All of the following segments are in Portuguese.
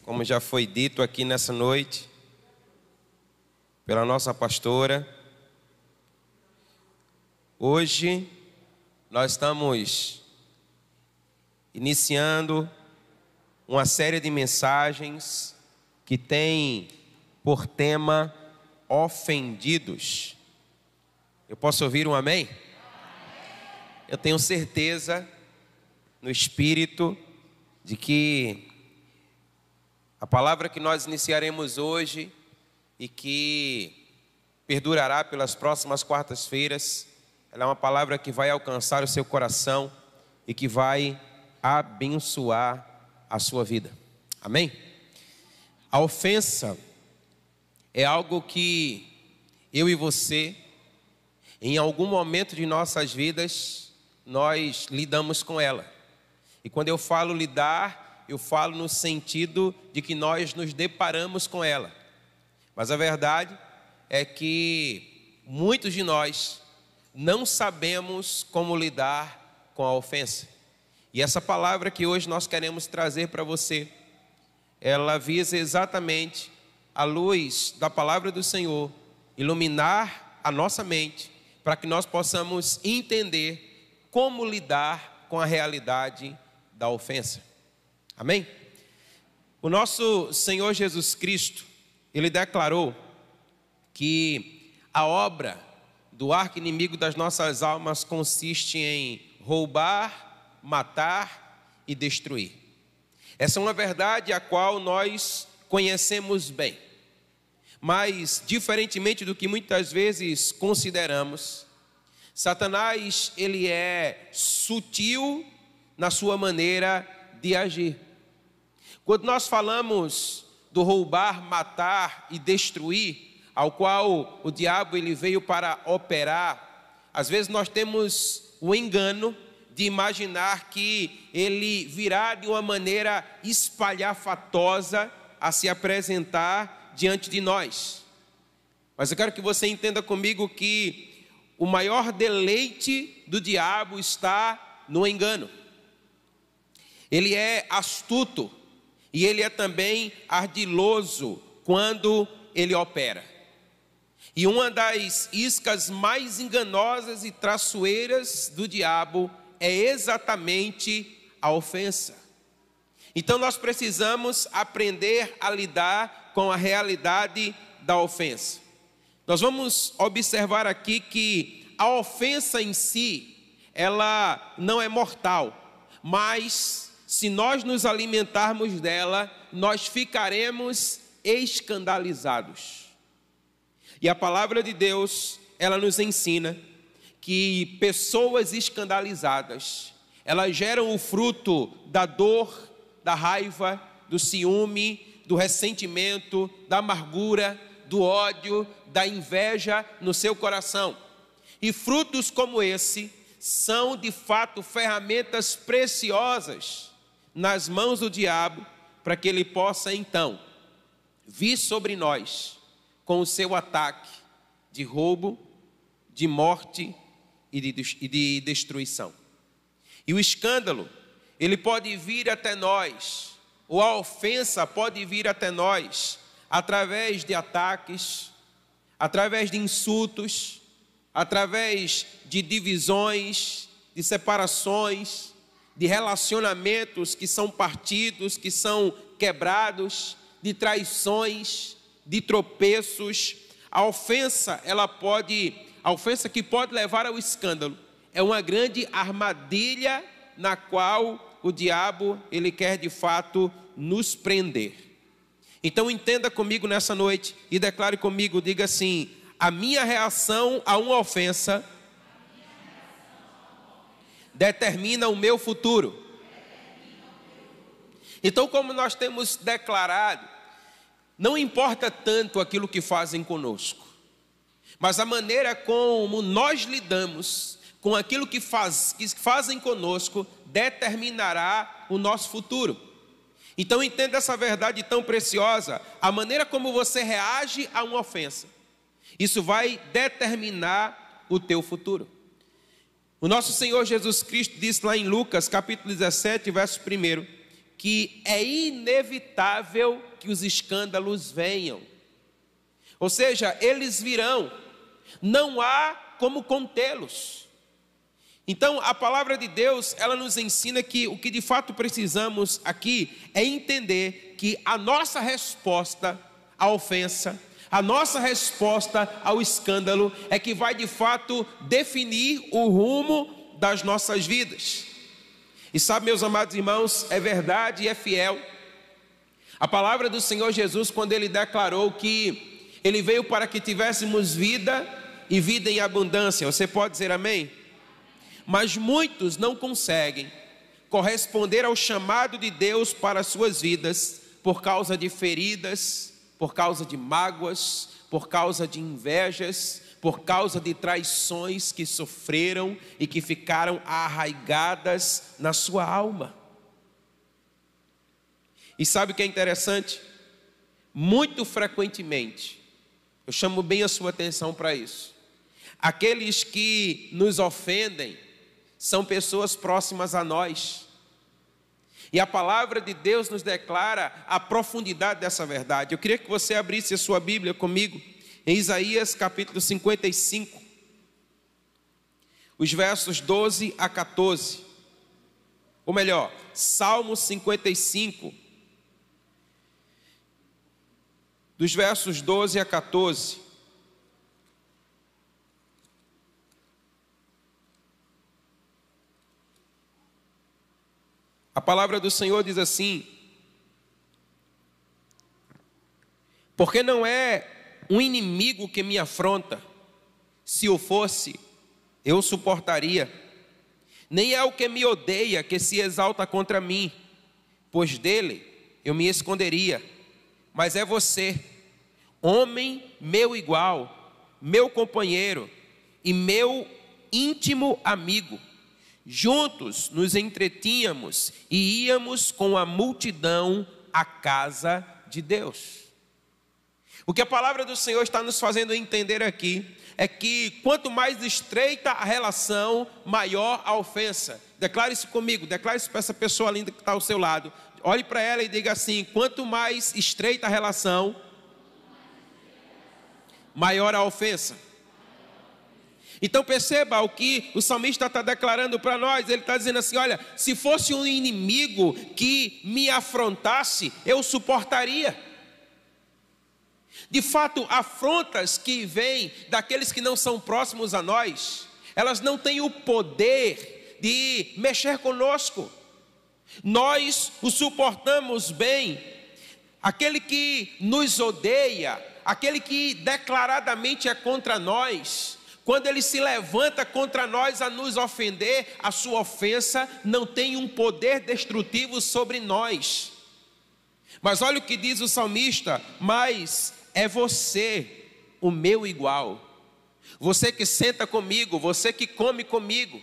como já foi dito aqui nessa noite, pela nossa pastora, hoje nós estamos iniciando uma série de mensagens que tem por tema ofendidos. Eu posso ouvir um amém? Eu tenho certeza no Espírito de que a palavra que nós iniciaremos hoje e que perdurará pelas próximas quartas-feiras, ela é uma palavra que vai alcançar o seu coração e que vai abençoar a sua vida. Amém? A ofensa é algo que eu e você, em algum momento de nossas vidas, nós lidamos com ela. E quando eu falo lidar, eu falo no sentido de que nós nos deparamos com ela. Mas a verdade é que muitos de nós não sabemos como lidar com a ofensa. E essa palavra que hoje nós queremos trazer para você, ela visa exatamente, à luz da palavra do Senhor, iluminar a nossa mente, para que nós possamos entender como lidar com a realidade da ofensa. Amém? O nosso Senhor Jesus Cristo, Ele declarou que a obra do arqui-inimigo das nossas almas consiste em roubar, matar e destruir. Essa é uma verdade a qual nós conhecemos bem. Mas, diferentemente do que muitas vezes consideramos, Satanás, ele é sutil na sua maneira de agir. Quando nós falamos do roubar, matar e destruir, ao qual o diabo ele veio para operar, às vezes nós temos o engano de imaginar que ele virá de uma maneira espalhafatosa a se apresentar diante de nós. Mas eu quero que você entenda comigo que o maior deleite do diabo está no engano. Ele é astuto e ele é também ardiloso quando ele opera. E uma das iscas mais enganosas e traiçoeiras do diabo é exatamente a ofensa. Então nós precisamos aprender a lidar com a realidade da ofensa. Nós vamos observar aqui que a ofensa em si, ela não é mortal, mas se nós nos alimentarmos dela, nós ficaremos escandalizados. E a palavra de Deus, ela nos ensina que pessoas escandalizadas, elas geram o fruto da dor, da raiva, do ciúme, do ressentimento, da amargura, do ódio, da inveja no seu coração. E frutos como esse são de fato ferramentas preciosas nas mãos do diabo, para que ele possa então vir sobre nós com o seu ataque de roubo, de morte e de destruição. E o escândalo, ele pode vir até nós, ou a ofensa pode vir até nós, através de ataques, através de insultos, através de divisões, de separações, de relacionamentos que são partidos, que são quebrados, de traições, de tropeços. A ofensa que pode levar ao escândalo é uma grande armadilha na qual o diabo ele quer de fato nos prender. Então entenda comigo nessa noite e declare comigo, diga assim: a minha reação a uma ofensa determina o meu futuro. Então, como nós temos declarado, não importa tanto aquilo que fazem conosco, mas a maneira como nós lidamos com aquilo que fazem conosco determinará o nosso futuro. Então entenda essa verdade tão preciosa. A maneira como você reage a uma ofensa, isso vai determinar o teu futuro. O nosso Senhor Jesus Cristo disse lá em Lucas capítulo 17, verso 1, que é inevitável que os escândalos venham. Ou seja, eles virão, não há como contê-los. Então, a palavra de Deus, ela nos ensina que o que de fato precisamos aqui é entender que a nossa resposta à ofensa, a nossa resposta ao escândalo é que vai de fato definir o rumo das nossas vidas. E sabe, meus amados irmãos, é verdade e é fiel. A palavra do Senhor Jesus, quando Ele declarou que Ele veio para que tivéssemos vida e vida em abundância. Você pode dizer amém? Mas muitos não conseguem corresponder ao chamado de Deus para as suas vidas por causa de feridas, por causa de mágoas, por causa de invejas, por causa de traições que sofreram e que ficaram arraigadas na sua alma. E sabe o que é interessante? Muito frequentemente, eu chamo bem a sua atenção para isso, aqueles que nos ofendem são pessoas próximas a nós. E a palavra de Deus nos declara a profundidade dessa verdade. Eu queria que você abrisse a sua Bíblia comigo em Isaías capítulo 55, os versos 12 a 14. Ou melhor, Salmo 55, dos versos 12 a 14. A palavra do Senhor diz assim: porque não é um inimigo que me afronta, se o fosse, eu suportaria. Nem é o que me odeia que se exalta contra mim, pois dele eu me esconderia. Mas é você, homem meu igual, meu companheiro e meu íntimo amigo. Juntos nos entretínhamos e íamos com a multidão à casa de Deus. O que a palavra do Senhor está nos fazendo entender aqui é que quanto mais estreita a relação, maior a ofensa. Declare isso comigo, declare isso para essa pessoa linda que está ao seu lado. Olhe para ela e diga assim: quanto mais estreita a relação, maior a ofensa. Então perceba o que o salmista está declarando para nós. Ele está dizendo assim: olha, se fosse um inimigo que me afrontasse, eu suportaria. De fato, afrontas que vêm daqueles que não são próximos a nós, elas não têm o poder de mexer conosco. Nós o suportamos bem. Aquele que nos odeia, aquele que declaradamente é contra nós, quando ele se levanta contra nós a nos ofender, a sua ofensa não tem um poder destrutivo sobre nós. Mas olha o que diz o salmista: mas é você, o meu igual, você que senta comigo, você que come comigo,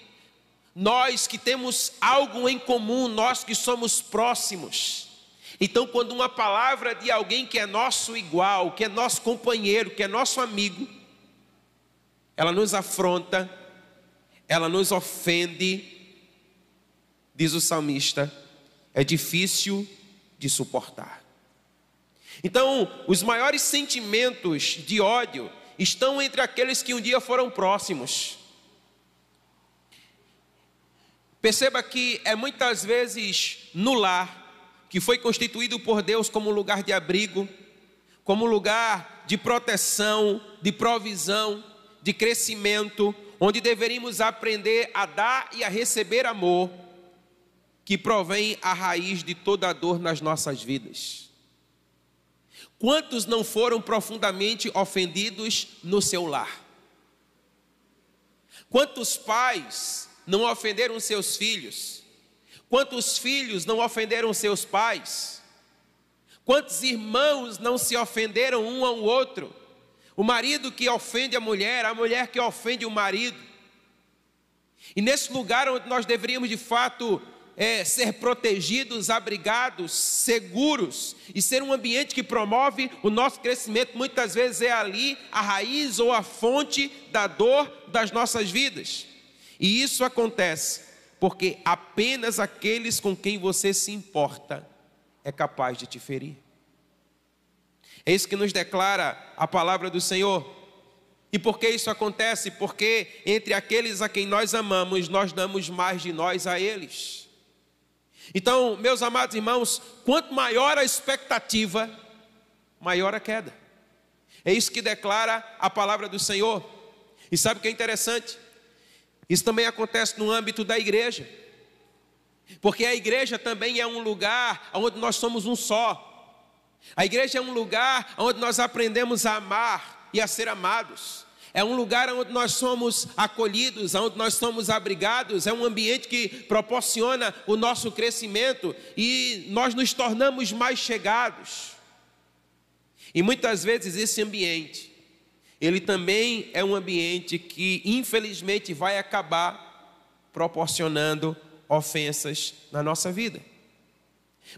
nós que temos algo em comum, nós que somos próximos. Então, quando uma palavra de alguém que é nosso igual, que é nosso companheiro, que é nosso amigo, ela nos afronta, ela nos ofende, diz o salmista, é difícil de suportar. Então, os maiores sentimentos de ódio estão entre aqueles que um dia foram próximos. Perceba que é muitas vezes no lar, que foi constituído por Deus como lugar de abrigo, como lugar de proteção, de provisão, de crescimento, onde deveríamos aprender a dar e a receber amor, que provém a raiz de toda a dor nas nossas vidas. Quantos não foram profundamente ofendidos no seu lar? Quantos pais não ofenderam seus filhos? Quantos filhos não ofenderam seus pais? Quantos irmãos não se ofenderam um ao outro? O marido que ofende a mulher que ofende o marido. E nesse lugar onde nós deveríamos de fato ser protegidos, abrigados, seguros, e ser um ambiente que promove o nosso crescimento, muitas vezes é ali a raiz ou a fonte da dor das nossas vidas. E isso acontece porque apenas aqueles com quem você se importa é capaz de te ferir. É isso que nos declara a palavra do Senhor. E por que isso acontece? Porque entre aqueles a quem nós amamos, nós damos mais de nós a eles. Então, meus amados irmãos, quanto maior a expectativa, maior a queda. É isso que declara a palavra do Senhor. E sabe o que é interessante? Isso também acontece no âmbito da igreja. Porque a igreja também é um lugar onde nós somos um só. A igreja é um lugar onde nós aprendemos a amar e a ser amados. É um lugar onde nós somos acolhidos, onde nós somos abrigados. É um ambiente que proporciona o nosso crescimento e nós nos tornamos mais chegados. E muitas vezes esse ambiente, ele também é um ambiente que infelizmente vai acabar proporcionando ofensas na nossa vida.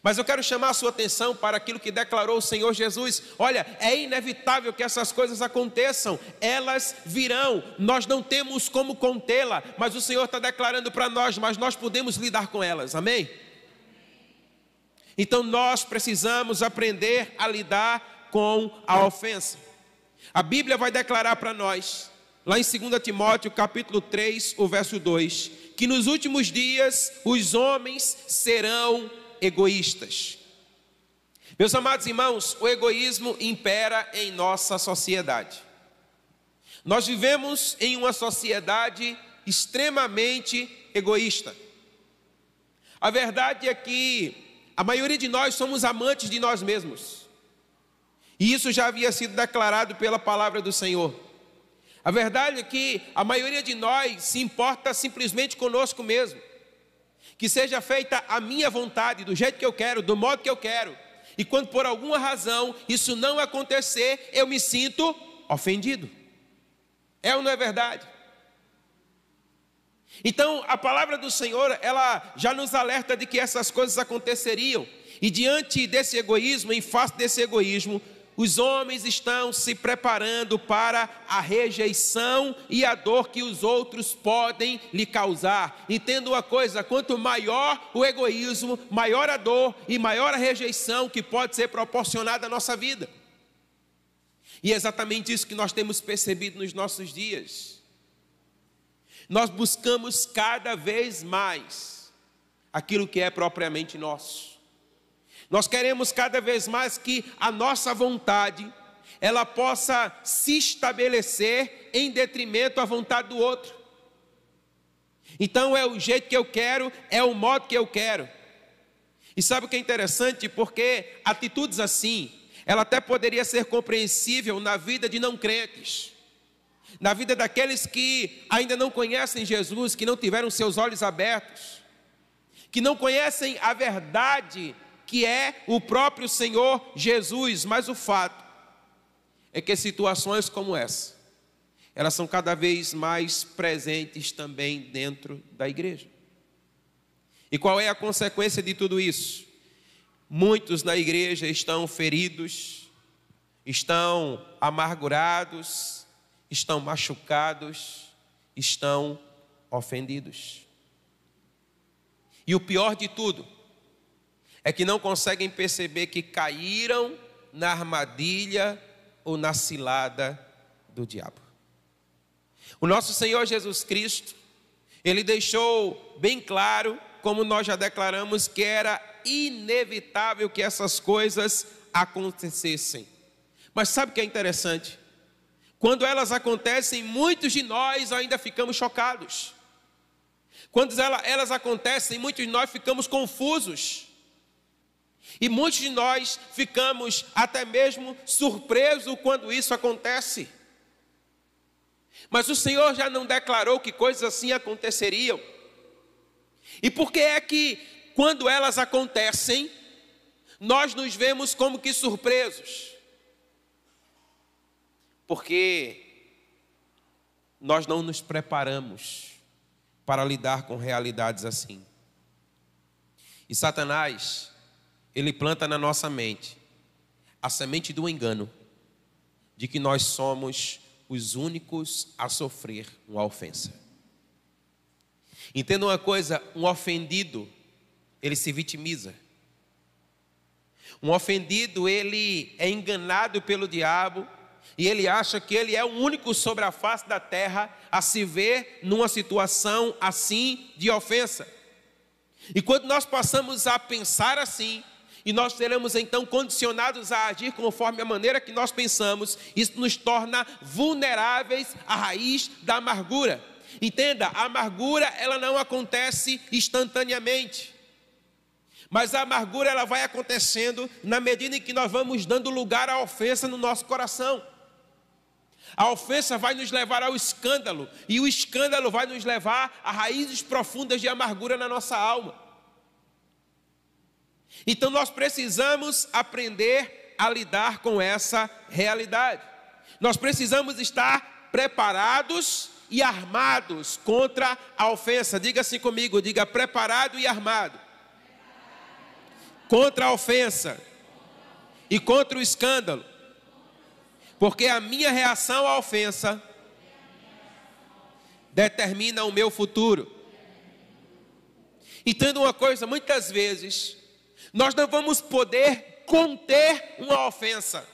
Mas eu quero chamar a sua atenção para aquilo que declarou o Senhor Jesus. Olha, é inevitável que essas coisas aconteçam, elas virão, nós não temos como contê-la, mas o Senhor está declarando para nós, mas nós podemos lidar com elas, amém? Então nós precisamos aprender a lidar com a ofensa. A Bíblia vai declarar para nós, lá em 2 Timóteo capítulo 3, o verso 2, que nos últimos dias os homens serão egoístas. Meus amados irmãos, o egoísmo impera em nossa sociedade. Nós vivemos em uma sociedade extremamente egoísta. A verdade é que a maioria de nós somos amantes de nós mesmos. E isso já havia sido declarado pela palavra do Senhor. A verdade é que a maioria de nós se importa simplesmente conosco mesmo. Que seja feita a minha vontade, do jeito que eu quero, do modo que eu quero. E quando por alguma razão isso não acontecer, eu me sinto ofendido. É ou não é verdade? Então a palavra do Senhor, ela já nos alerta de que essas coisas aconteceriam. E diante desse egoísmo, em face desse egoísmo, os homens estão se preparando para a rejeição e a dor que os outros podem lhe causar. Entenda uma coisa, quanto maior o egoísmo, maior a dor e maior a rejeição que pode ser proporcionada à nossa vida. E é exatamente isso que nós temos percebido nos nossos dias. Nós buscamos cada vez mais aquilo que é propriamente nosso. Nós queremos cada vez mais que a nossa vontade, ela possa se estabelecer em detrimento à vontade do outro. Então é o jeito que eu quero, é o modo que eu quero. E sabe o que é interessante? Porque atitudes assim, ela até poderia ser compreensível na vida de não crentes. Na vida daqueles que ainda não conhecem Jesus, que não tiveram seus olhos abertos, que não conhecem a verdade que é o próprio Senhor Jesus. Mas o fato é que situações como essa, elas são cada vez mais presentes também dentro da igreja. E qual é a consequência de tudo isso? Muitos na igreja estão feridos, estão amargurados, estão machucados, estão ofendidos. E o pior de tudo é que não conseguem perceber que caíram na armadilha ou na cilada do diabo. O nosso Senhor Jesus Cristo, Ele deixou bem claro, como nós já declaramos, que era inevitável que essas coisas acontecessem. Mas sabe o que é interessante? Quando elas acontecem, muitos de nós ainda ficamos chocados. Quando elas acontecem, muitos de nós ficamos confusos. E muitos de nós ficamos até mesmo surpresos quando isso acontece. Mas o Senhor já não declarou que coisas assim aconteceriam. E por que é que quando elas acontecem, nós nos vemos como que surpresos? Porque nós não nos preparamos para lidar com realidades assim. E Satanás, ele planta na nossa mente a semente do engano de que nós somos os únicos a sofrer uma ofensa. Entenda uma coisa, um ofendido, ele se vitimiza. Um ofendido, ele é enganado pelo diabo e ele acha que ele é o único sobre a face da terra a se ver numa situação assim de ofensa. E quando nós passamos a pensar assim, e nós seremos então condicionados a agir conforme a maneira que nós pensamos, isso nos torna vulneráveis à raiz da amargura. Entenda, a amargura ela não acontece instantaneamente, mas a amargura ela vai acontecendo na medida em que nós vamos dando lugar à ofensa no nosso coração. A ofensa vai nos levar ao escândalo, e o escândalo vai nos levar a raízes profundas de amargura na nossa alma. Então nós precisamos aprender a lidar com essa realidade. Nós precisamos estar preparados e armados contra a ofensa. Diga assim comigo, diga preparado e armado. Contra a ofensa e contra o escândalo. Porque a minha reação à ofensa determina o meu futuro. Entenda uma coisa, muitas vezes nós não vamos poder conter uma ofensa,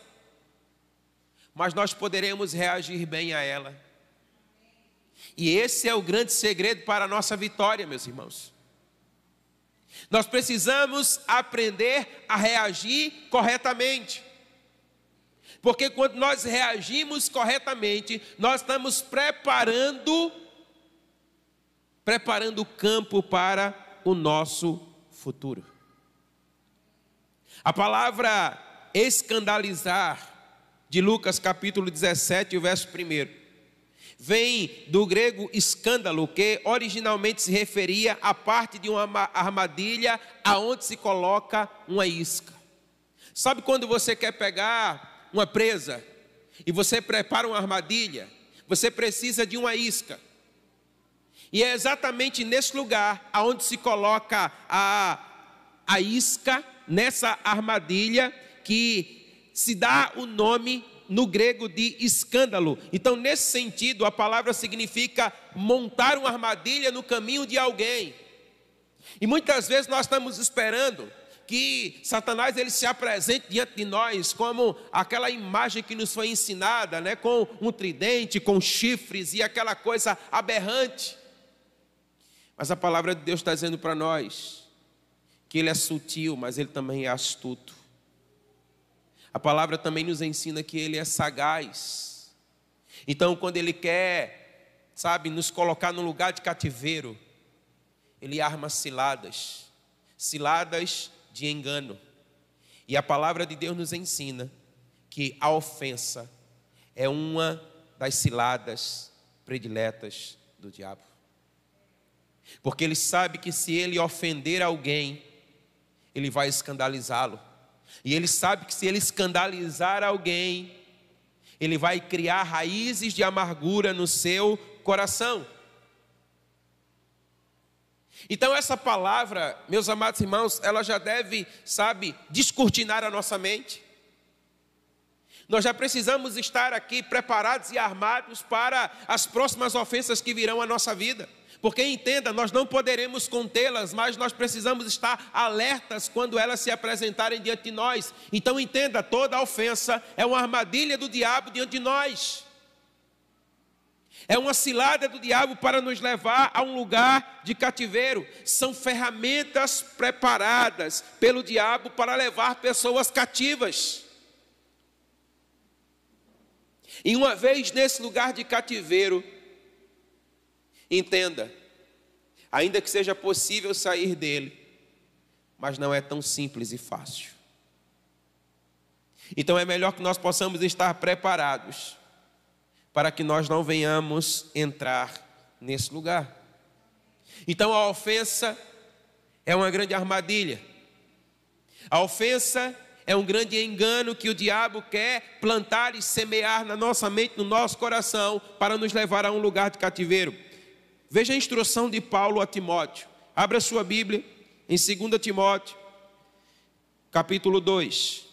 mas nós poderemos reagir bem a ela. E esse é o grande segredo para a nossa vitória, meus irmãos. Nós precisamos aprender a reagir corretamente. Porque quando nós reagimos corretamente, nós estamos preparando o campo para o nosso futuro. A palavra escandalizar, de Lucas capítulo 17, o verso 1, vem do grego escândalo, que originalmente se referia à parte de uma armadilha aonde se coloca uma isca. Sabe quando você quer pegar uma presa e você prepara uma armadilha, você precisa de uma isca. E é exatamente nesse lugar aonde se coloca a isca, nessa armadilha, que se dá o nome no grego de escândalo. Então, nesse sentido, a palavra significa montar uma armadilha no caminho de alguém. E muitas vezes nós estamos esperando que Satanás ele se apresente diante de nós como aquela imagem que nos foi ensinada, né, com um tridente, com chifres e aquela coisa aberrante. Mas a palavra de Deus está dizendo para nós que ele é sutil, mas ele também é astuto. A palavra também nos ensina que ele é sagaz. Então, quando ele quer, nos colocar num lugar de cativeiro, ele arma ciladas de engano. E a palavra de Deus nos ensina que a ofensa é uma das ciladas prediletas do diabo. Porque ele sabe que se ele ofender alguém, ele vai escandalizá-lo. E ele sabe que se ele escandalizar alguém, ele vai criar raízes de amargura no seu coração. Então essa palavra, meus amados irmãos, ela já deve, descortinar a nossa mente. Nós já precisamos estar aqui preparados e armados para as próximas ofensas que virão à nossa vida. Porque entenda, nós não poderemos contê-las, mas nós precisamos estar alertas quando elas se apresentarem diante de nós. Então entenda, toda ofensa é uma armadilha do diabo diante de nós. É uma cilada do diabo para nos levar a um lugar de cativeiro. São ferramentas preparadas pelo diabo para levar pessoas cativas. E uma vez nesse lugar de cativeiro, entenda, ainda que seja possível sair dele, mas não é tão simples e fácil. Então é melhor que nós possamos estar preparados para que nós não venhamos entrar nesse lugar. Então a ofensa é uma grande armadilha. A ofensa é um grande engano que o diabo quer plantar e semear na nossa mente, no nosso coração, para nos levar a um lugar de cativeiro. Veja a instrução de Paulo a Timóteo. Abra sua Bíblia em 2 Timóteo, capítulo 2.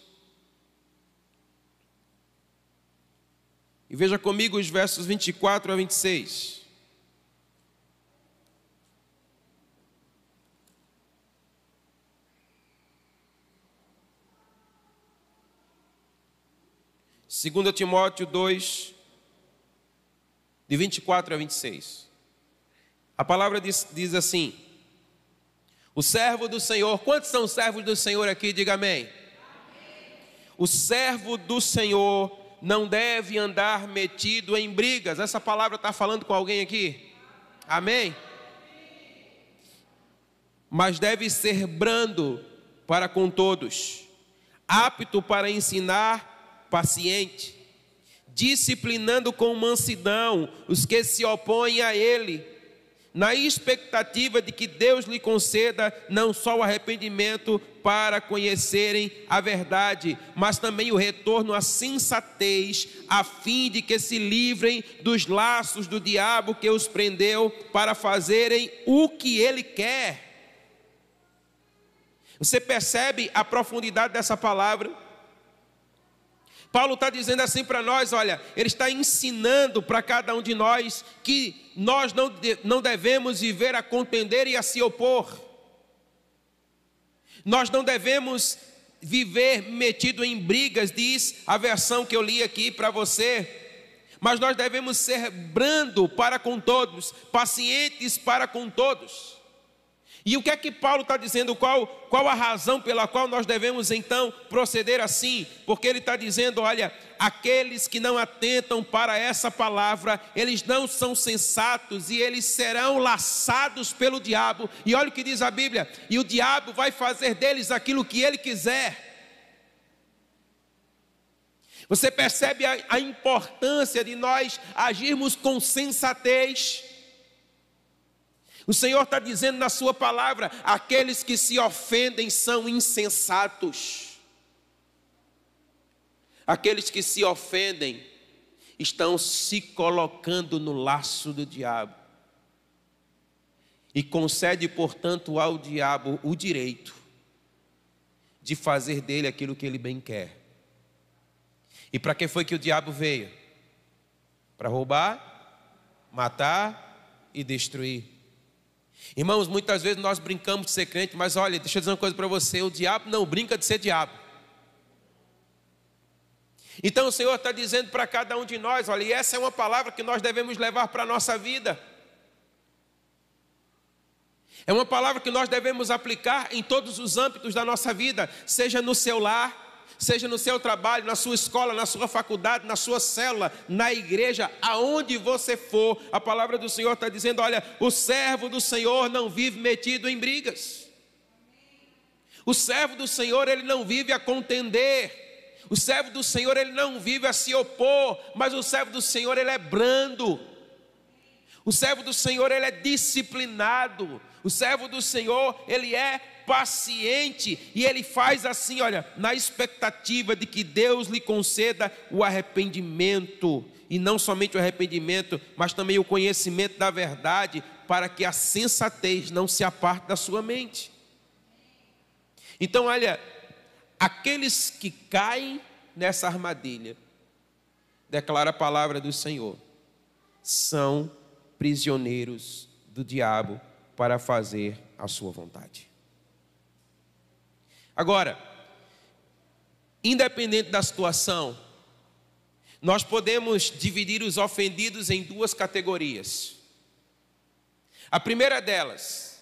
E veja comigo os versos 24 a 26. 2 Timóteo 2, de 24 a 26. A palavra diz assim: o servo do Senhor, quantos são servos do Senhor aqui? Diga amém. O servo do Senhor não deve andar metido em brigas. Essa palavra está falando com alguém aqui? Amém? Mas deve ser brando para com todos, apto para ensinar, paciente, disciplinando com mansidão os que se opõem a ele, na expectativa de que Deus lhe conceda não só o arrependimento para conhecerem a verdade, mas também o retorno à sensatez, a fim de que se livrem dos laços do diabo que os prendeu para fazerem o que ele quer. Você percebe a profundidade dessa palavra? Paulo está dizendo assim para nós, olha, ele está ensinando para cada um de nós que nós não devemos viver a contender e a se opor. Nós não devemos viver metido em brigas, diz a versão que eu li aqui para você. Mas nós devemos ser brando para com todos, pacientes para com todos. E o que é que Paulo está dizendo? Qual a razão pela qual nós devemos então proceder assim? Porque ele está dizendo, olha, aqueles que não atentam para essa palavra, eles não são sensatos e eles serão laçados pelo diabo. E olha o que diz a Bíblia: e o diabo vai fazer deles aquilo que ele quiser. Você percebe a importância de nós agirmos com sensatez? O Senhor está dizendo na sua palavra: aqueles que se ofendem são insensatos. Aqueles que se ofendem estão se colocando no laço do diabo. E concede, portanto, ao diabo o direito de fazer dele aquilo que ele bem quer. E para que foi que o diabo veio? Para roubar, matar e destruir. Irmãos, muitas vezes nós brincamos de ser crente, mas olha, deixa eu dizer uma coisa para você: o diabo não brinca de ser diabo. Então o Senhor está dizendo para cada um de nós, olha, e essa é uma palavra que nós devemos levar para a nossa vida. É uma palavra que nós devemos aplicar em todos os âmbitos da nossa vida, seja no seu lar, seja no seu trabalho, na sua escola, na sua faculdade, na sua célula, na igreja, aonde você for. A palavra do Senhor está dizendo, olha, o servo do Senhor não vive metido em brigas. O servo do Senhor, ele não vive a contender. O servo do Senhor, ele não vive a se opor, mas o servo do Senhor, ele é brando. O servo do Senhor, ele é disciplinado. O servo do Senhor, ele é paciente, e ele faz assim, olha, na expectativa de que Deus lhe conceda o arrependimento, e não somente o arrependimento, mas também o conhecimento da verdade, para que a sensatez não se aparte da sua mente. Então, olha, aqueles que caem nessa armadilha, declara a palavra do Senhor, são prisioneiros do diabo para fazer a sua vontade. Agora, independente da situação, nós podemos dividir os ofendidos em duas categorias. A primeira delas,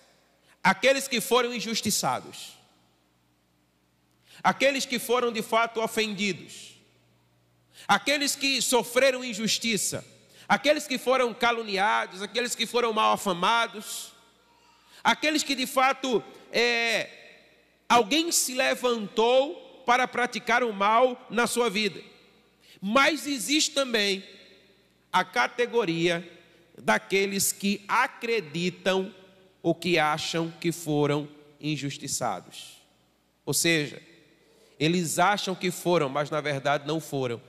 aqueles que foram injustiçados, aqueles que foram de fato ofendidos, aqueles que sofreram injustiça, aqueles que foram caluniados, aqueles que foram mal afamados, aqueles que de fato alguém se levantou para praticar o mal na sua vida. Mas existe também a categoria daqueles que acreditam ou que acham que foram injustiçados. Ou seja, eles acham que foram, mas na verdade não foram.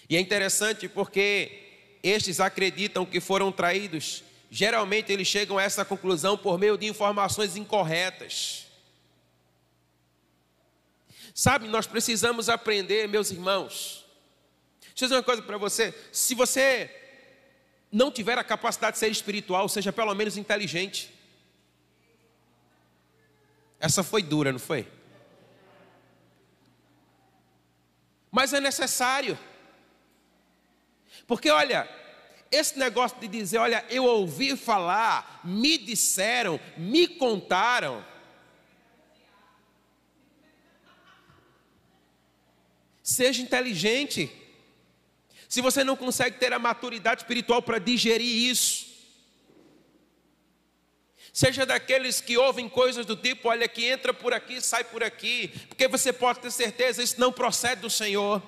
E é interessante porque estes acreditam que foram traídos. Geralmente eles chegam a essa conclusão por meio de informações incorretas. Sabe, nós precisamos aprender, meus irmãos. Deixa eu dizer uma coisa para você. Se você não tiver a capacidade de ser espiritual, seja pelo menos inteligente. Essa foi dura, não foi? Mas é necessário. Porque olha, esse negócio de dizer, olha, eu ouvi falar, me disseram, me contaram. Seja inteligente. Se você não consegue ter a maturidade espiritual para digerir isso, seja daqueles que ouvem coisas do tipo, olha, que entra por aqui, sai por aqui, porque você pode ter certeza, isso não procede do Senhor.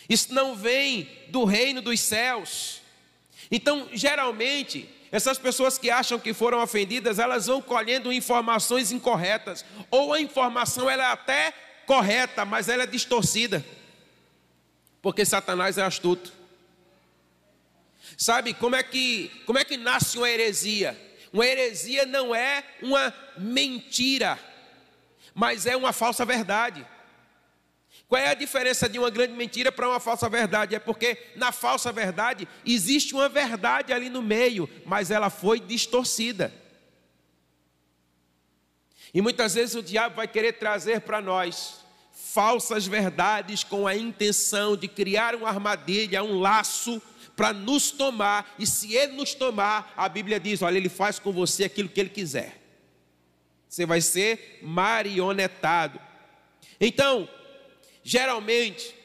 Isso não vem do reino dos céus. Então, geralmente, essas pessoas que acham que foram ofendidas, elas vão colhendo informações incorretas. Ou a informação ela é até correta, mas ela é distorcida. Porque Satanás é astuto. Sabe como é que nasce uma heresia? Uma heresia não é uma mentira, mas é uma falsa verdade. Qual é a diferença de uma grande mentira para uma falsa verdade? É porque na falsa verdade existe uma verdade ali no meio, mas ela foi distorcida. E muitas vezes o diabo vai querer trazer para nós falsas verdades com a intenção de criar uma armadilha, um laço para nos tomar. E se ele nos tomar, a Bíblia diz, olha, ele faz com você aquilo que ele quiser. Você vai ser marionetado. Então, geralmente,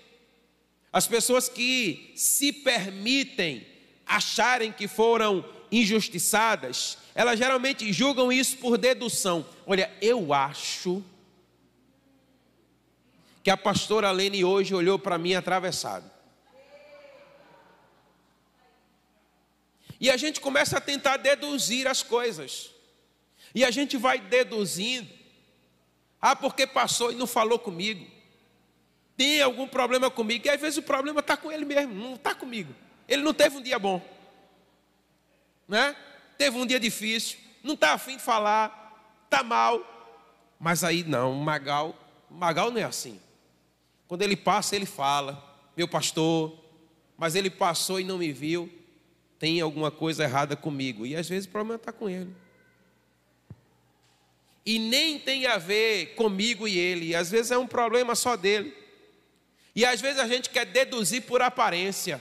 as pessoas que se permitem acharem que foram injustiçadas, elas geralmente julgam isso por dedução. Olha, eu acho que a pastora Lene hoje olhou para mim atravessado. E a gente começa a tentar deduzir as coisas. E a gente vai deduzindo. Ah, porque passou e não falou comigo. Tem algum problema comigo, e às vezes o problema está com ele mesmo, não está comigo. Ele não teve um dia bom, né? Teve um dia difícil, não está afim de falar, está mal. Mas aí não, o Magal não é assim. Quando ele passa, ele fala, meu pastor, mas ele passou e não me viu, tem alguma coisa errada comigo. E às vezes o problema está com ele. E nem tem a ver comigo e ele, às vezes é um problema só dele. E às vezes a gente quer deduzir por aparência.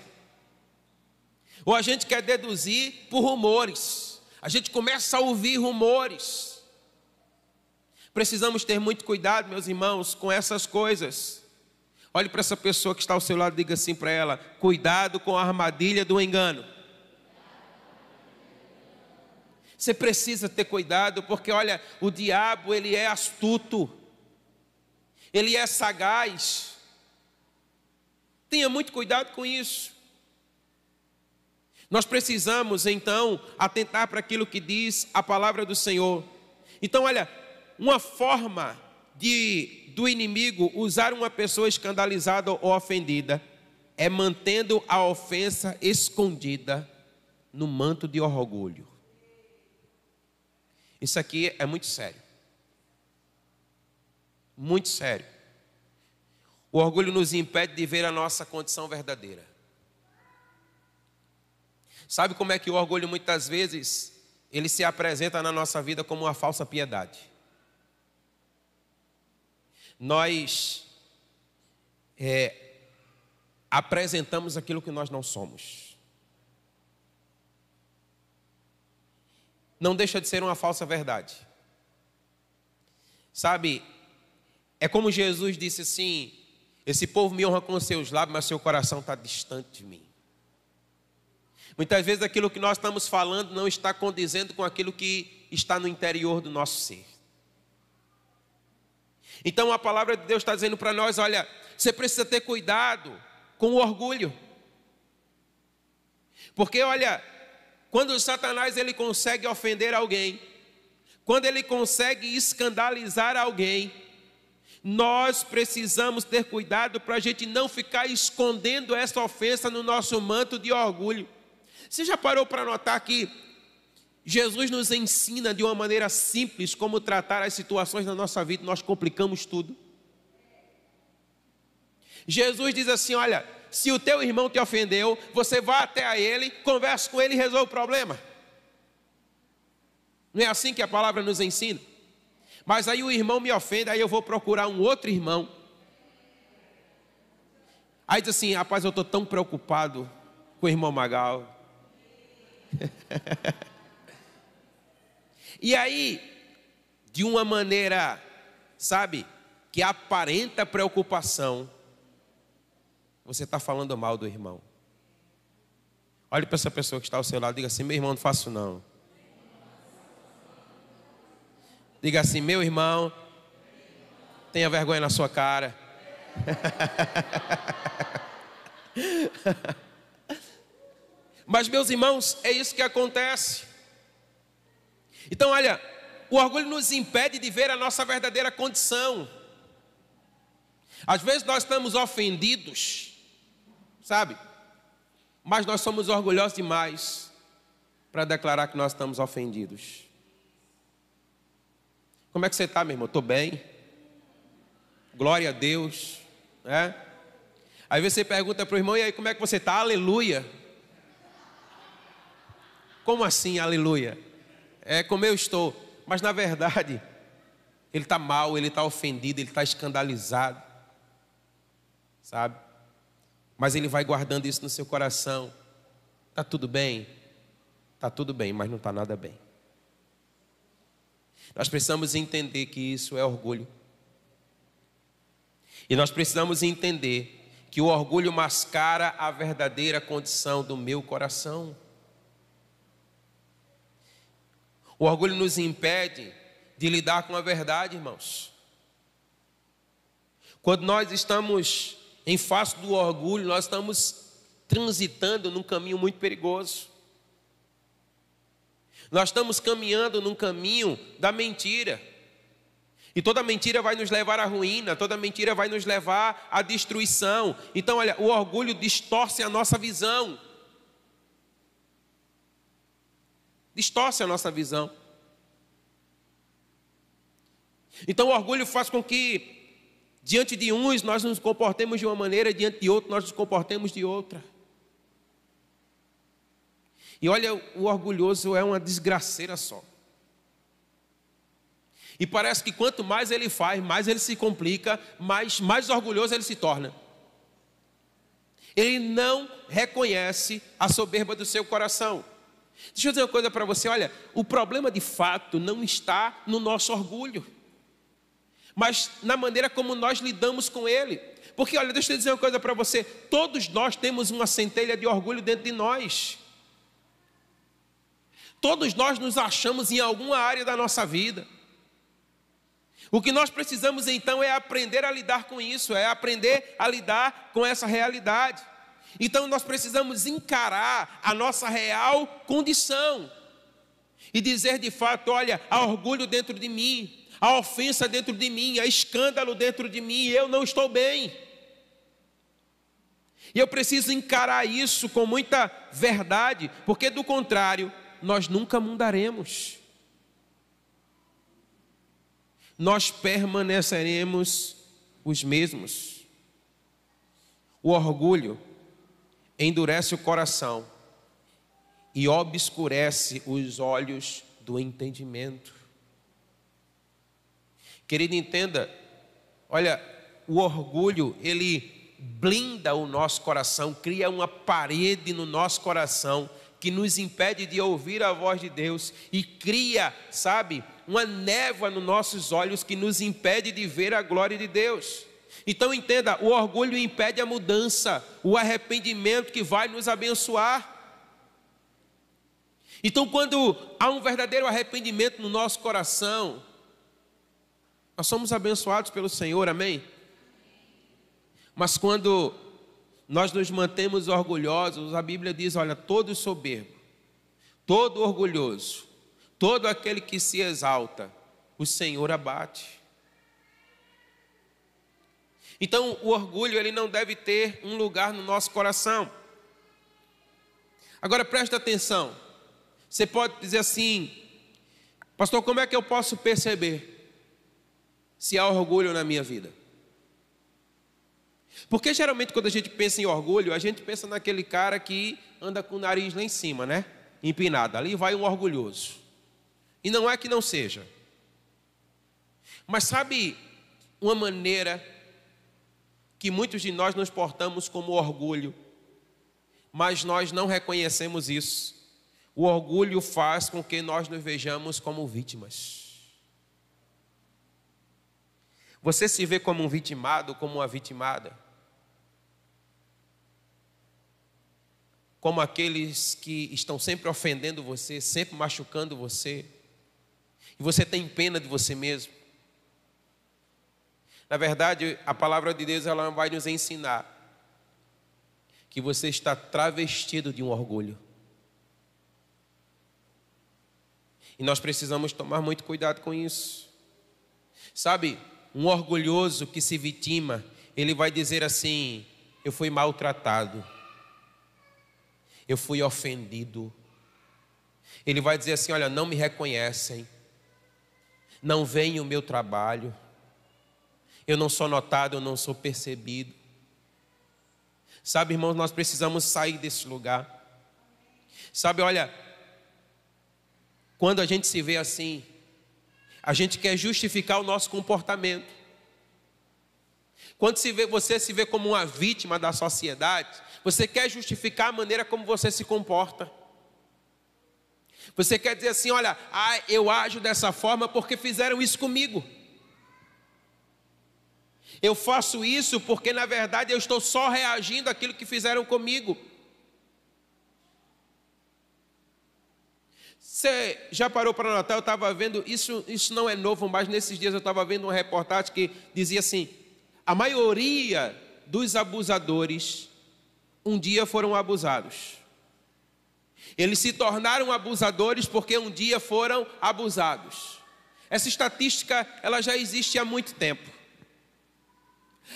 Ou a gente quer deduzir por rumores. A gente começa a ouvir rumores. Precisamos ter muito cuidado, meus irmãos, com essas coisas. Olhe para essa pessoa que está ao seu lado e diga assim para ela: cuidado com a armadilha do engano. Você precisa ter cuidado, porque olha, o diabo ele é astuto. Ele é sagaz. Tenha muito cuidado com isso. Nós precisamos, então, atentar para aquilo que diz a palavra do Senhor. Então, olha, uma forma do inimigo usar uma pessoa escandalizada ou ofendida é mantendo a ofensa escondida no manto de orgulho. Isso aqui é muito sério. Muito sério. O orgulho nos impede de ver a nossa condição verdadeira. Sabe como é que o orgulho muitas vezes ele se apresenta na nossa vida como uma falsa piedade? Nós apresentamos aquilo que nós não somos. Não deixa de ser uma falsa verdade. Sabe, é como Jesus disse assim: esse povo me honra com os seus lábios, mas seu coração está distante de mim. Muitas vezes aquilo que nós estamos falando não está condizendo com aquilo que está no interior do nosso ser. Então a palavra de Deus está dizendo para nós: olha, você precisa ter cuidado com o orgulho. Porque olha, quando o Satanás ele consegue ofender alguém, quando ele consegue escandalizar alguém, nós precisamos ter cuidado para a gente não ficar escondendo essa ofensa no nosso manto de orgulho. Você já parou para notar que Jesus nos ensina de uma maneira simples como tratar as situações na nossa vida? Nós complicamos tudo. Jesus diz assim: olha, se o teu irmão te ofendeu, você vai até a ele, conversa com ele e resolve o problema. Não é assim que a palavra nos ensina? Mas aí o irmão me ofende, aí eu vou procurar um outro irmão. Aí diz assim: rapaz, eu estou tão preocupado com o irmão Magal. E aí, de uma maneira, sabe, que aparenta preocupação, você está falando mal do irmão. Olhe para essa pessoa que está ao seu lado e diga assim: meu irmão, não faço não. Diga assim: meu irmão, tenha vergonha na sua cara. Mas, meus irmãos, é isso que acontece. Então, olha, o orgulho nos impede de ver a nossa verdadeira condição. Às vezes nós estamos ofendidos, sabe? Mas nós somos orgulhosos demais para declarar que nós estamos ofendidos. Como é que você está, meu irmão? Estou bem. Glória a Deus. É? Aí você pergunta para o irmão: e aí, como é que você está? Aleluia. Como assim, aleluia? É como eu estou. Mas na verdade, ele está mal, ele está ofendido, ele está escandalizado. Sabe? Mas ele vai guardando isso no seu coração. Está tudo bem? Está tudo bem, mas não está nada bem. Nós precisamos entender que isso é orgulho. E nós precisamos entender que o orgulho mascara a verdadeira condição do meu coração. O orgulho nos impede de lidar com a verdade, irmãos. Quando nós estamos em face do orgulho, nós estamos transitando num caminho muito perigoso. Nós estamos caminhando num caminho da mentira. E toda mentira vai nos levar à ruína, toda mentira vai nos levar à destruição. Então, olha, o orgulho distorce a nossa visão. Distorce a nossa visão. Então o orgulho faz com que, diante de uns, nós nos comportemos de uma maneira, diante de outros, nós nos comportemos de outra. E olha, o orgulhoso é uma desgraceira só. E parece que quanto mais ele faz, mais ele se complica, mais orgulhoso ele se torna. Ele não reconhece a soberba do seu coração. Deixa eu dizer uma coisa para você: olha, o problema de fato não está no nosso orgulho, mas na maneira como nós lidamos com ele. Porque, olha, deixa eu dizer uma coisa para você: todos nós temos uma centelha de orgulho dentro de nós. Todos nós nos achamos em alguma área da nossa vida. O que nós precisamos então é aprender a lidar com isso, é aprender a lidar com essa realidade. Então nós precisamos encarar a nossa real condição e dizer de fato: olha, há orgulho dentro de mim, há ofensa dentro de mim, há escândalo dentro de mim, eu não estou bem. E eu preciso encarar isso com muita verdade, porque do contrário, nós nunca mudaremos. Nós permaneceremos os mesmos. O orgulho endurece o coração e obscurece os olhos do entendimento. Querido, entenda, olha, o orgulho, ele blinda o nosso coração, cria uma parede no nosso coração que nos impede de ouvir a voz de Deus e cria, sabe, uma névoa nos nossos olhos que nos impede de ver a glória de Deus. Então entenda, o orgulho impede a mudança, o arrependimento que vai nos abençoar. Então quando há um verdadeiro arrependimento no nosso coração, nós somos abençoados pelo Senhor, amém? Mas quando nós nos mantemos orgulhosos, a Bíblia diz: olha, todo soberbo, todo orgulhoso, todo aquele que se exalta, o Senhor abate. Então o orgulho, ele não deve ter um lugar no nosso coração. Agora presta atenção, você pode dizer assim: pastor, como é que eu posso perceber se há orgulho na minha vida? Porque geralmente quando a gente pensa em orgulho, a gente pensa naquele cara que anda com o nariz lá em cima, né? Empinado, ali vai um orgulhoso. E não é que não seja. Mas sabe uma maneira que muitos de nós nos portamos como orgulho, mas nós não reconhecemos isso? O orgulho faz com que nós nos vejamos como vítimas. Você se vê como um vitimado, como uma vitimada? Como aqueles que estão sempre ofendendo você, sempre machucando você, e você tem pena de você mesmo? Na verdade, a palavra de Deus, ela vai nos ensinar que você está travestido de um orgulho. E nós precisamos tomar muito cuidado com isso. Sabe, um orgulhoso que se vitima, ele vai dizer assim: eu fui maltratado, eu fui ofendido. Ele vai dizer assim: olha, não me reconhecem, não veem o meu trabalho, eu não sou notado, eu não sou percebido. Sabe, irmãos, nós precisamos sair desse lugar. Sabe, olha, quando a gente se vê assim, a gente quer justificar o nosso comportamento. Quando você se vê como uma vítima da sociedade, você quer justificar a maneira como você se comporta. Você quer dizer assim: olha, eu ajo dessa forma porque fizeram isso comigo. Eu faço isso porque na verdade eu estou só reagindo àquilo que fizeram comigo. Você já parou para notar? Eu estava vendo, isso não é novo, mas nesses dias eu estava vendo uma reportagem que dizia assim: a maioria dos abusadores um dia foram abusados. Eles se tornaram abusadores porque um dia foram abusados. Essa estatística, ela já existe há muito tempo.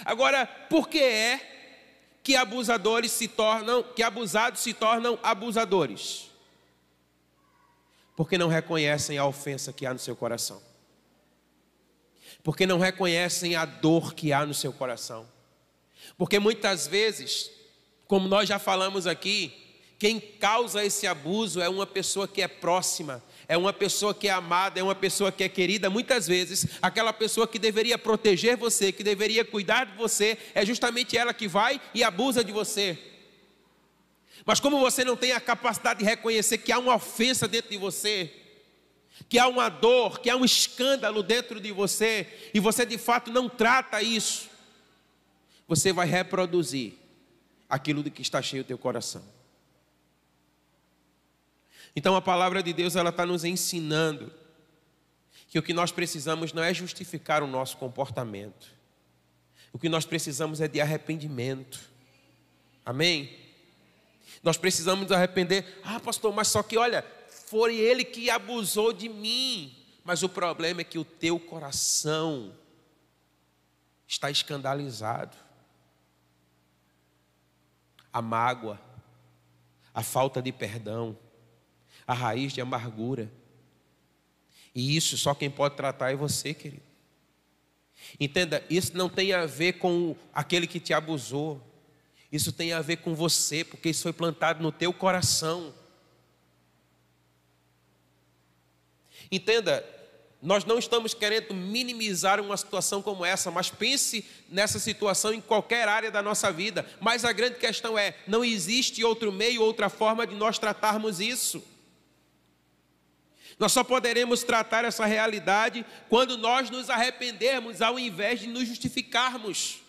Agora, por que é que abusados se tornam abusadores? Porque não reconhecem a ofensa que há no seu coração. Porque não reconhecem a dor que há no seu coração. Porque muitas vezes, como nós já falamos aqui, quem causa esse abuso é uma pessoa que é próxima, é uma pessoa que é amada, é uma pessoa que é querida. Muitas vezes, aquela pessoa que deveria proteger você, que deveria cuidar de você, é justamente ela que vai e abusa de você. Mas como você não tem a capacidade de reconhecer que há uma ofensa dentro de você, que há uma dor, que há um escândalo dentro de você, e você de fato não trata isso, você vai reproduzir aquilo de que está cheio o teu coração. Então a palavra de Deus, ela está nos ensinando que o que nós precisamos não é justificar o nosso comportamento. O que nós precisamos é de arrependimento. Amém? Nós precisamos nos arrepender. Pastor, mas só que olha, foi ele que abusou de mim. Mas o problema é que o teu coração está escandalizado. A mágoa, a falta de perdão, a raiz de amargura. E isso só quem pode tratar é você, querido. Entenda, isso não tem a ver com aquele que te abusou. Isso tem a ver com você, porque isso foi plantado no teu coração. Entenda, nós não estamos querendo minimizar uma situação como essa, mas pense nessa situação em qualquer área da nossa vida. Mas a grande questão é, não existe outro meio, outra forma de nós tratarmos isso. Nós só poderemos tratar essa realidade quando nós nos arrependermos, ao invés de nos justificarmos.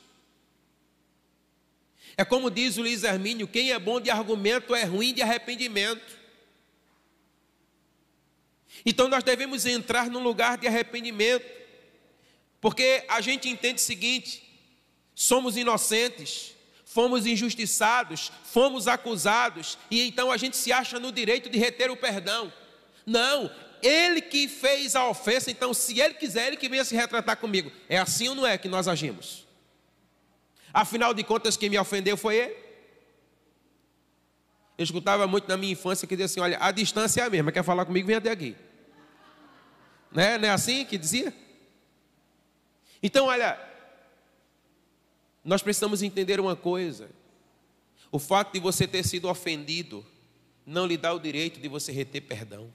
É como diz o Luiz Hermínio: quem é bom de argumento é ruim de arrependimento. Então nós devemos entrar num lugar de arrependimento, porque a gente entende o seguinte: somos inocentes, fomos injustiçados, fomos acusados, e então a gente se acha no direito de reter o perdão. Não, ele que fez a ofensa, então se ele quiser, ele que venha se retratar comigo. É assim ou não é que nós agimos? Afinal de contas, quem me ofendeu foi ele. Eu escutava muito na minha infância que dizia assim: olha, a distância é a mesma, quer falar comigo, vem até aqui. Não é assim que dizia? Então, olha, nós precisamos entender uma coisa: o fato de você ter sido ofendido não lhe dá o direito de você reter perdão.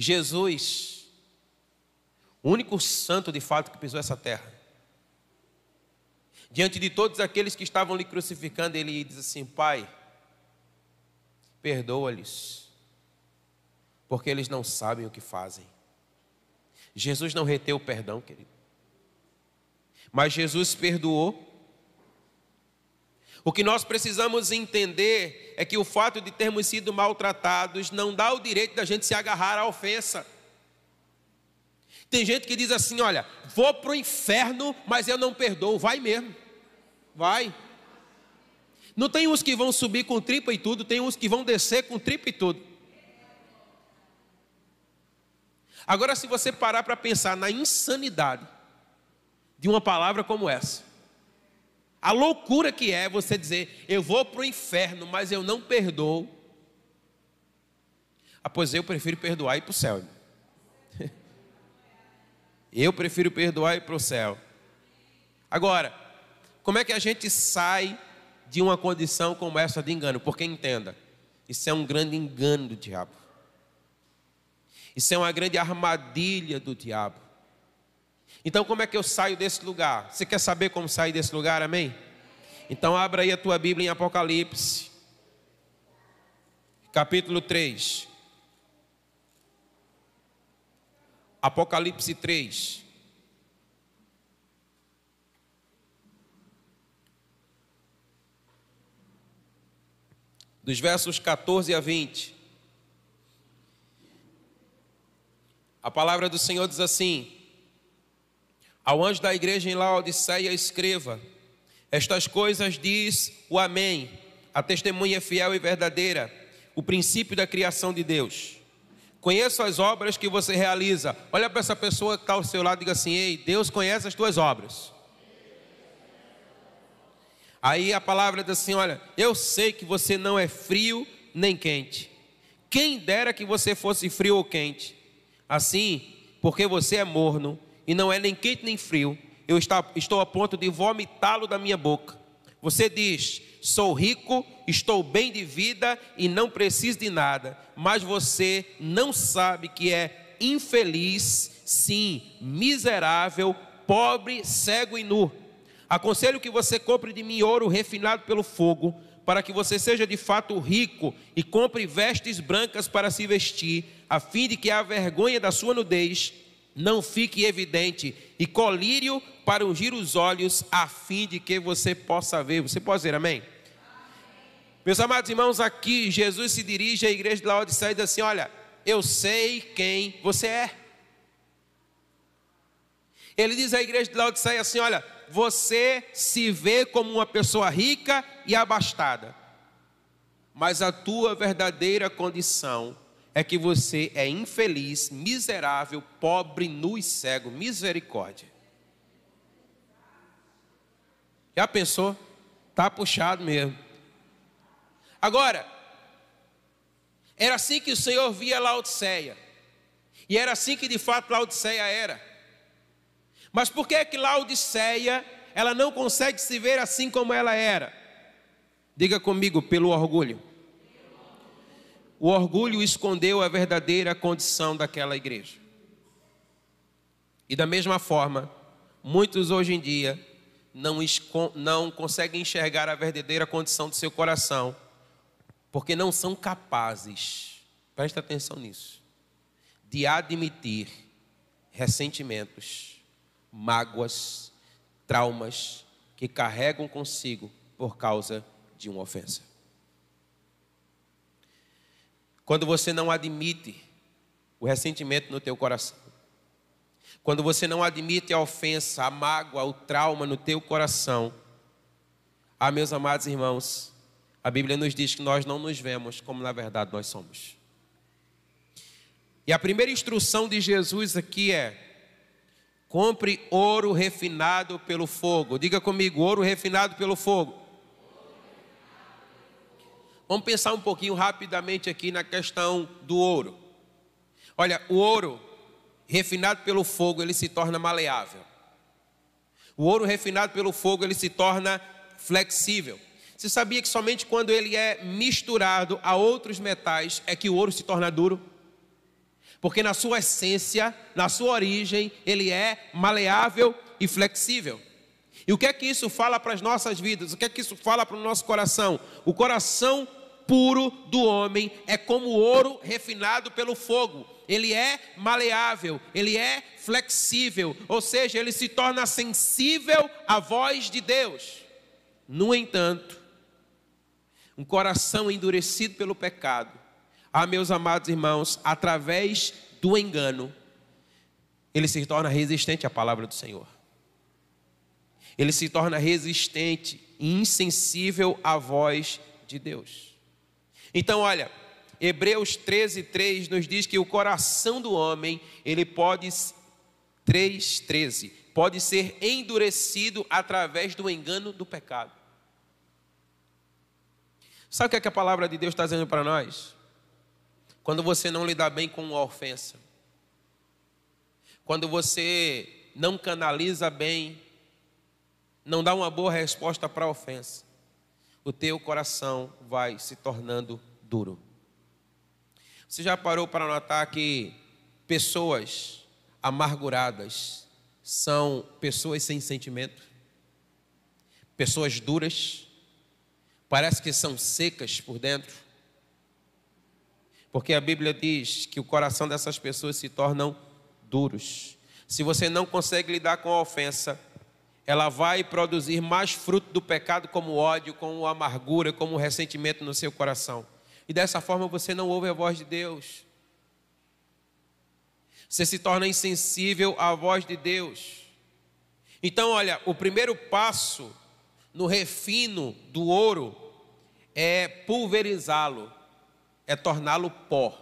Jesus, o único santo de fato que pisou essa terra, diante de todos aqueles que estavam lhe crucificando, ele diz assim: Pai, perdoa-lhes, porque eles não sabem o que fazem. Jesus não reteu o perdão, querido, mas Jesus perdoou. O que nós precisamos entender é que o fato de termos sido maltratados não dá o direito da gente se agarrar à ofensa. Tem gente que diz assim: olha, vou para o inferno, mas eu não perdoo. Vai mesmo, vai. Não tem uns que vão subir com tripa e tudo, tem uns que vão descer com tripa e tudo. Agora, se você parar para pensar na insanidade de uma palavra como essa, a loucura que é você dizer: eu vou para o inferno, mas eu não perdoo. Pois eu prefiro perdoar e ir para o céu. Eu prefiro perdoar e ir para o céu. Agora, como é que a gente sai de uma condição como essa de engano? Porque entenda, isso é um grande engano do diabo. Isso é uma grande armadilha do diabo. Então, como é que eu saio desse lugar? Você quer saber como sair desse lugar, amém? Então, abra aí a tua Bíblia em Apocalipse, capítulo 3. Apocalipse 3. Dos versos 14 a 20. A palavra do Senhor diz assim: ao anjo da igreja em Laodiceia escreva: estas coisas diz o Amém, a testemunha fiel e verdadeira, o princípio da criação de Deus. Conheço as obras que você realiza. Olha para essa pessoa que está ao seu lado e diga assim: ei, Deus conhece as tuas obras. Aí a palavra diz assim: olha, eu sei que você não é frio nem quente. Quem dera que você fosse frio ou quente. Assim, porque você é morno e não é nem quente nem frio, eu estou a ponto de vomitá-lo da minha boca. Você diz: sou rico, estou bem de vida e não preciso de nada. Mas você não sabe que é infeliz, sim, miserável, pobre, cego e nu. Aconselho que você compre de mim ouro refinado pelo fogo, para que você seja de fato rico, e compre vestes brancas para se vestir, a fim de que a vergonha da sua nudez não fique evidente, e colírio para ungir os olhos, a fim de que você possa ver. Você pode dizer amém? Meus amados irmãos, aqui Jesus se dirige à igreja de Laodiceia e diz assim: olha, eu sei quem você é. Ele diz à igreja de Laodiceia assim: olha, você se vê como uma pessoa rica e abastada, mas a tua verdadeira condição é que você é infeliz, miserável, pobre, nu e cego. Misericórdia. Já pensou? Está puxado mesmo. Agora, era assim que o Senhor via Laodiceia, e era assim que de fato Laodiceia era. Mas por que Laodiceia, ela não consegue se ver assim como ela era? Diga comigo: pelo orgulho. O orgulho escondeu a verdadeira condição daquela igreja. E da mesma forma, muitos hoje em dia não conseguem enxergar a verdadeira condição do seu coração, porque não são capazes, presta atenção nisso, de admitir ressentimentos, mágoas, traumas que carregam consigo por causa de uma ofensa. Quando você não admite o ressentimento no teu coração, quando você não admite a ofensa, a mágoa, o trauma no teu coração, meus amados irmãos, a Bíblia nos diz que nós não nos vemos como na verdade nós somos. E a primeira instrução de Jesus aqui é: compre ouro refinado pelo fogo. Diga comigo: ouro refinado pelo fogo. Vamos pensar um pouquinho rapidamente aqui na questão do ouro. Olha, o ouro refinado pelo fogo, ele se torna maleável. O ouro refinado pelo fogo, ele se torna flexível. Você sabia que somente quando ele é misturado a outros metais é que o ouro se torna duro? Porque na sua essência, na sua origem, ele é maleável e flexível. E o que é que isso fala para as nossas vidas? O que é que isso fala para o nosso coração? O coração puro do homem é como ouro refinado pelo fogo. Ele é maleável, ele é flexível, ou seja, ele se torna sensível à voz de Deus. No entanto, um coração endurecido pelo pecado, meus amados irmãos, através do engano, ele se torna resistente à palavra do Senhor. Ele se torna resistente e insensível à voz de Deus. Então, olha, Hebreus 13:3 nos diz que o coração do homem, ele pode, 3:13, pode ser endurecido através do engano do pecado. Sabe o que é que a palavra de Deus está dizendo para nós? Quando você não lidar bem com uma ofensa, quando você não canaliza bem, não dá uma boa resposta para a ofensa, o teu coração vai se tornando duro. Você já parou para notar que pessoas amarguradas são pessoas sem sentimento? Pessoas duras, parece que são secas por dentro. Porque a Bíblia diz que o coração dessas pessoas se tornam duros. Se você não consegue lidar com a ofensa, ela vai produzir mais fruto do pecado, como ódio, como amargura, como ressentimento no seu coração. E dessa forma você não ouve a voz de Deus. Você se torna insensível à voz de Deus. Então, olha, o primeiro passo no refino do ouro é pulverizá-lo, é torná-lo pó.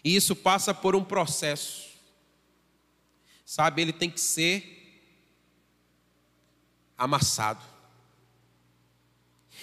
E isso passa por um processo. Sabe, ele tem que ser amassado.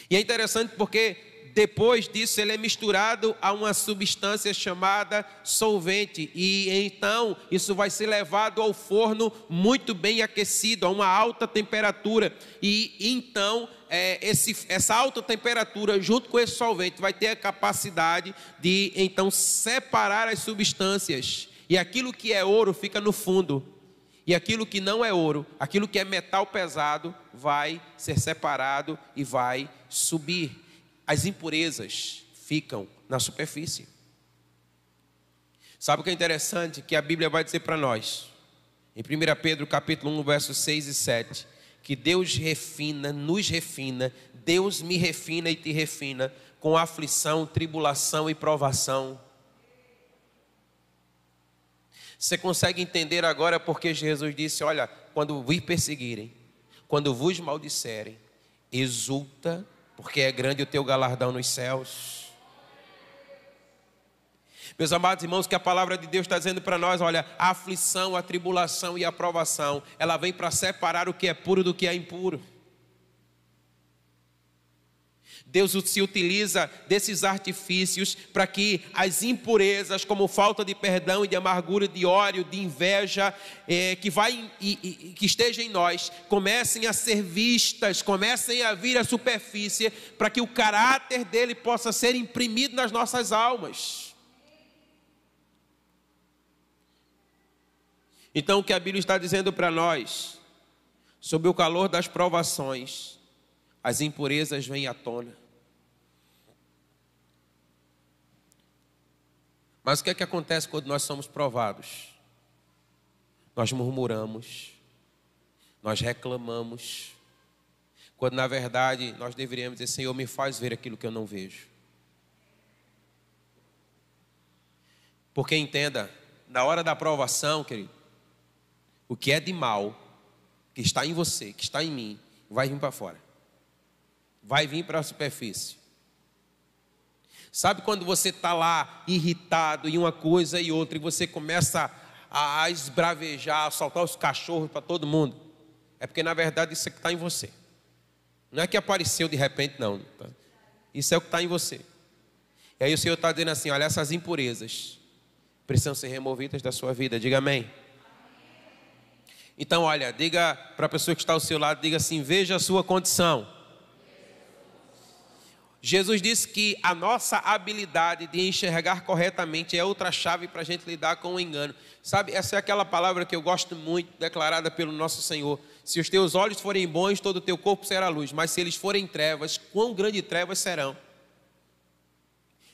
E é interessante porque depois disso ele é misturado a uma substância chamada solvente. E então isso vai ser levado ao forno muito bem aquecido, a uma alta temperatura. E então essa alta temperatura junto com esse solvente vai ter a capacidade de então separar as substâncias. E aquilo que é ouro fica no fundo. E aquilo que não é ouro, aquilo que é metal pesado, vai ser separado e vai subir. As impurezas ficam na superfície. Sabe o que é interessante? Que a Bíblia vai dizer para nós, em 1 Pedro capítulo 1, versos 6 e 7, que Deus refina, nos refina, Deus me refina e te refina com aflição, tribulação e provação. Você consegue entender agora porque Jesus disse, olha, quando vos perseguirem, quando vos maldisserem, exulta, porque é grande o teu galardão nos céus. Meus amados irmãos, que a palavra de Deus está dizendo para nós, olha, a aflição, a tribulação e a provação, ela vem para separar o que é puro do que é impuro. Deus se utiliza desses artifícios para que as impurezas, como falta de perdão e de amargura, de ódio, de inveja, que esteja em nós, comecem a ser vistas, comecem a vir à superfície, para que o caráter dele possa ser imprimido nas nossas almas. Então o que a Bíblia está dizendo para nós, sob o calor das provações, as impurezas vêm à tona. Mas o que é que acontece quando nós somos provados? Nós murmuramos, nós reclamamos, quando na verdade nós deveríamos dizer, Senhor, me faz ver aquilo que eu não vejo. Porque entenda, na hora da provação, querido, o que é de mal, que está em você, que está em mim, vai vir para fora. Vai vir para a superfície. Sabe quando você está lá irritado em uma coisa e outra, e você começa a esbravejar, a soltar os cachorros para todo mundo? É porque na verdade isso é que está em você. Não é que apareceu de repente, não. Isso é o que está em você. E aí o Senhor está dizendo assim, olha, essas impurezas precisam ser removidas da sua vida. Diga amém. Então olha, diga para a pessoa que está ao seu lado, diga assim, veja a sua condição. Jesus disse que a nossa habilidade de enxergar corretamente é outra chave para a gente lidar com o engano. Sabe, essa é aquela palavra que eu gosto muito, declarada pelo nosso Senhor. Se os teus olhos forem bons, todo o teu corpo será luz. Mas se eles forem trevas, quão grandes trevas serão?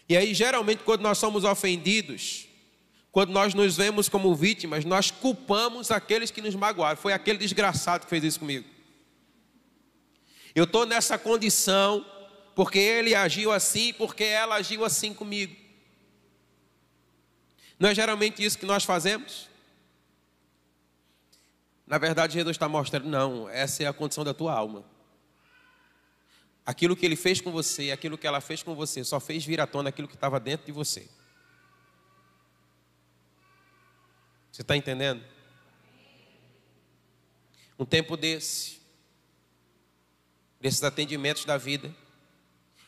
E aí, geralmente, quando nós somos ofendidos, quando nós nos vemos como vítimas, nós culpamos aqueles que nos magoaram. Foi aquele desgraçado que fez isso comigo. Eu estou nessa condição porque ele agiu assim, porque ela agiu assim comigo. Não é geralmente isso que nós fazemos? Na verdade, Jesus está mostrando, não, essa é a condição da tua alma. Aquilo que ele fez com você, aquilo que ela fez com você, só fez vir à tona aquilo que estava dentro de você. Você está entendendo? Um tempo desses atendimentos da vida,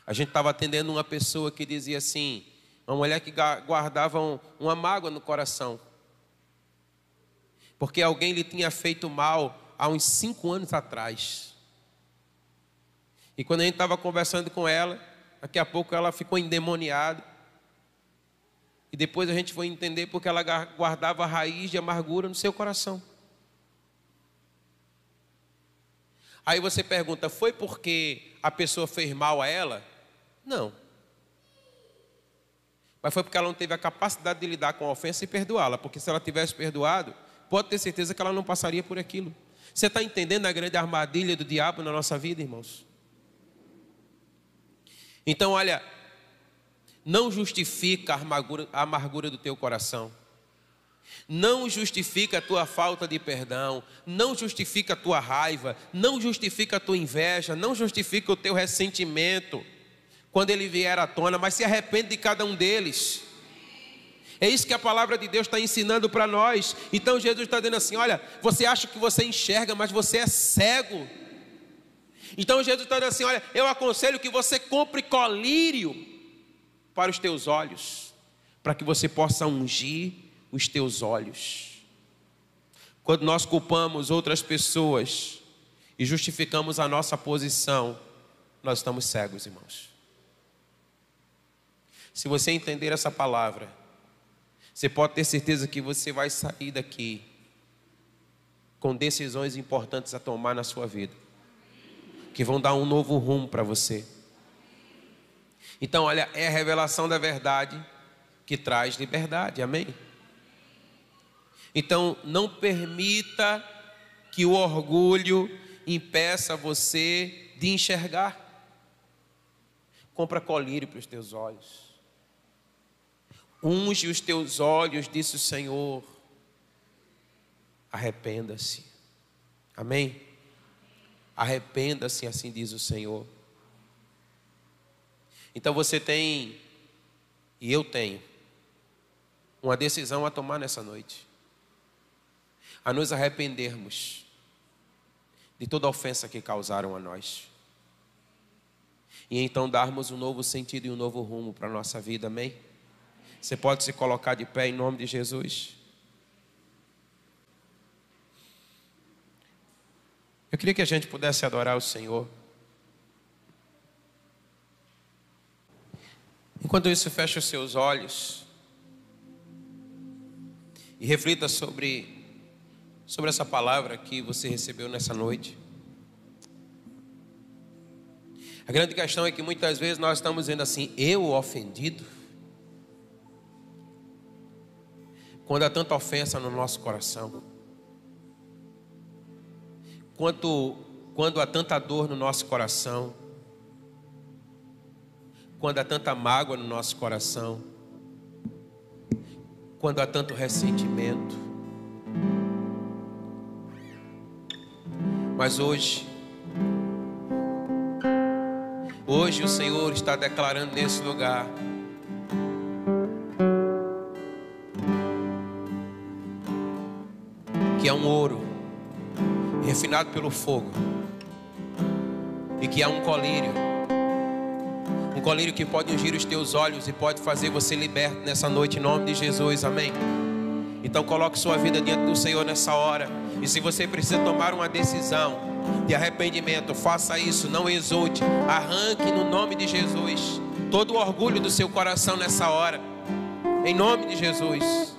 a gente estava atendendo uma pessoa que dizia assim, uma mulher que guardava uma mágoa no coração, porque alguém lhe tinha feito mal há uns 5 anos atrás. E quando a gente estava conversando com ela, daqui a pouco ela ficou endemoniada. E depois a gente foi entender porque ela guardava a raiz de amargura no seu coração. Aí você pergunta, foi porque a pessoa fez mal a ela? Não. Mas foi porque ela não teve a capacidade de lidar com a ofensa e perdoá-la. Porque se ela tivesse perdoado, pode ter certeza que ela não passaria por aquilo. Você está entendendo a grande armadilha do diabo na nossa vida, irmãos? Então, olha, não justifica a amargura do teu coração. Não justifica a tua falta de perdão. Não justifica a tua raiva. Não justifica a tua inveja. Não justifica o teu ressentimento quando ele vier à tona. Mas se arrepende de cada um deles. É isso que a palavra de Deus está ensinando para nós. Então Jesus está dizendo assim, olha, você acha que você enxerga, mas você é cego. Então Jesus está dizendo assim, olha, eu aconselho que você compre colírio para os teus olhos, para que você possa ungir os teus olhos. Quando nós culpamos outras pessoas e justificamos a nossa posição, nós estamos cegos, irmãos. Se você entender essa palavra, você pode ter certeza que você vai sair daqui com decisões importantes a tomar na sua vida, que vão dar um novo rumo para você. Então, olha, é a revelação da verdade que traz liberdade, amém? Então, não permita que o orgulho impeça você de enxergar. Compra colírio para os teus olhos. Unge os teus olhos, disse o Senhor. Arrependa-se. Amém? Arrependa-se, assim diz o Senhor. Então você tem, e eu tenho, uma decisão a tomar nessa noite. A nos arrependermos de toda ofensa que causaram a nós. E então darmos um novo sentido e um novo rumo para a nossa vida, amém? Você pode se colocar de pé em nome de Jesus? Eu queria que a gente pudesse adorar o Senhor. Enquanto isso, feche os seus olhos e reflita sobre essa palavra que você recebeu nessa noite. A grande questão é que muitas vezes nós estamos dizendo assim, eu ofendido? Quando há tanta ofensa no nosso coração, quando há tanta dor no nosso coração, quando há tanta mágoa no nosso coração, quando há tanto ressentimento. Mas hoje o Senhor está declarando nesse lugar que é um ouro refinado pelo fogo e que há um colírio que pode ungir os teus olhos e pode fazer você liberto nessa noite em nome de Jesus, amém? Então coloque sua vida diante do Senhor nessa hora. E se você precisa tomar uma decisão de arrependimento, faça isso, não exulte. Arranque no nome de Jesus todo o orgulho do seu coração nessa hora. Em nome de Jesus.